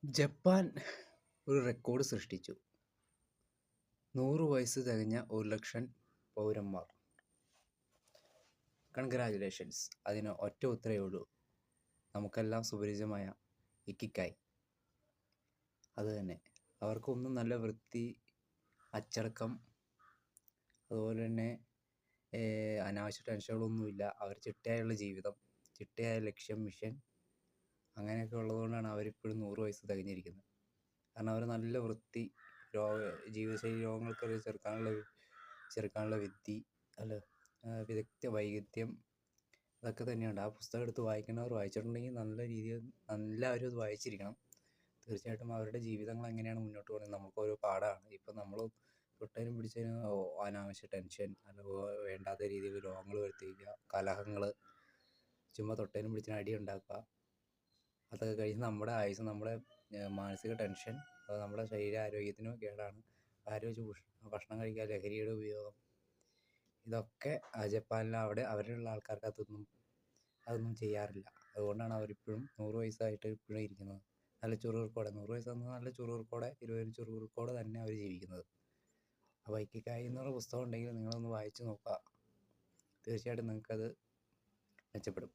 Japan ഒരു record സൃഷ്ടിച്ചു. 100 വയസ്സ് തികഞ്ഞ 1,00,000 പൗരന്മാർ. കൺഗ്രാജുലേഷൻസ്. അതിന് ഒറ്റ ഉത്തരവേ ഉള്ളൂ, നമുക്കെല്ലാം സുപരിചിതമായ ഇക്കിക്കായ്. അതുതന്നെ. അവർക്കൊന്നും നല്ല വൃത്തി, അച്ചടക്കം, അതുപോലെ തന്നെ അനാവശ്യ ടെൻഷനുകളൊന്നുമില്ല. അവർ ചിട്ടയായുള്ള ജീവിതം, ചിട്ടയായ ലക്ഷ്യം, മിഷൻ, അങ്ങനെയൊക്കെ ഉള്ളതുകൊണ്ടാണ് അവരിപ്പോഴും 100 വയസ്സ് തികഞ്ഞിരിക്കുന്നത്. കാരണം അവർ നല്ല വൃത്തി, ജീവിതശൈലി രോഗങ്ങൾക്കൊക്കെ ചെറുക്കാനുള്ള വിദഗ്ധ വൈദഗ്ധ്യം ഇതൊക്കെ തന്നെയുണ്ട്. ആ പുസ്തകം എടുത്ത് വായിക്കുന്നവർ വായിച്ചിട്ടുണ്ടെങ്കിൽ നല്ല രീതിയിൽ എല്ലാവരും അത് വായിച്ചിരിക്കണം. തീർച്ചയായിട്ടും അവരുടെ ജീവിതങ്ങൾ എങ്ങനെയാണ് മുന്നോട്ട് പോകുന്നത് നമുക്ക് ഓരോ പാഠമാണ്. ഇപ്പം നമ്മൾ തൊട്ടതിനും പിടിച്ചതിനും അനാവശ്യ ടെൻഷൻ, അതുപോലെ വേണ്ടാത്ത രീതിയിൽ രോഗങ്ങൾ വരുത്തിക്കുക, കലഹങ്ങൾ, ചുമ്മാ തൊട്ടതിനും പിടിച്ചതിനും അടി ഉണ്ടാക്കുക, അതൊക്കെ കഴിഞ്ഞ് നമ്മുടെ ആയുസ്, നമ്മുടെ മാനസിക ടെൻഷൻ, അത് നമ്മുടെ ശരീരാരോഗ്യത്തിനും കേടാണ്. ആരോഗ്യ ഭക്ഷണം കഴിക്കുക, ലഹരിയുടെ ഉപയോഗം, ഇതൊക്കെ ജപ്പാനിൽ അവരുള്ള ആൾക്കാർക്ക് അതൊന്നും ചെയ്യാറില്ല. അതുകൊണ്ടാണ് അവരിപ്പോഴും 100 വയസ്സായിട്ട് ഇപ്പോഴും ഇരിക്കുന്നത്. നല്ല ചുറുചുറുക്കോടെ, 100 വയസ്സെന്ന് നല്ല ചുറുചുറുക്കോടെ, ചുറുചുറുക്കോടെ തന്നെ അവർ ജീവിക്കുന്നത്. അപ്പോൾ ഇക്കിഗായ് എന്നുള്ള പുസ്തകം ഉണ്ടെങ്കിൽ നിങ്ങളൊന്ന് വായിച്ച് നോക്കുക. തീർച്ചയായിട്ടും നിങ്ങൾക്കത് മെച്ചപ്പെടും.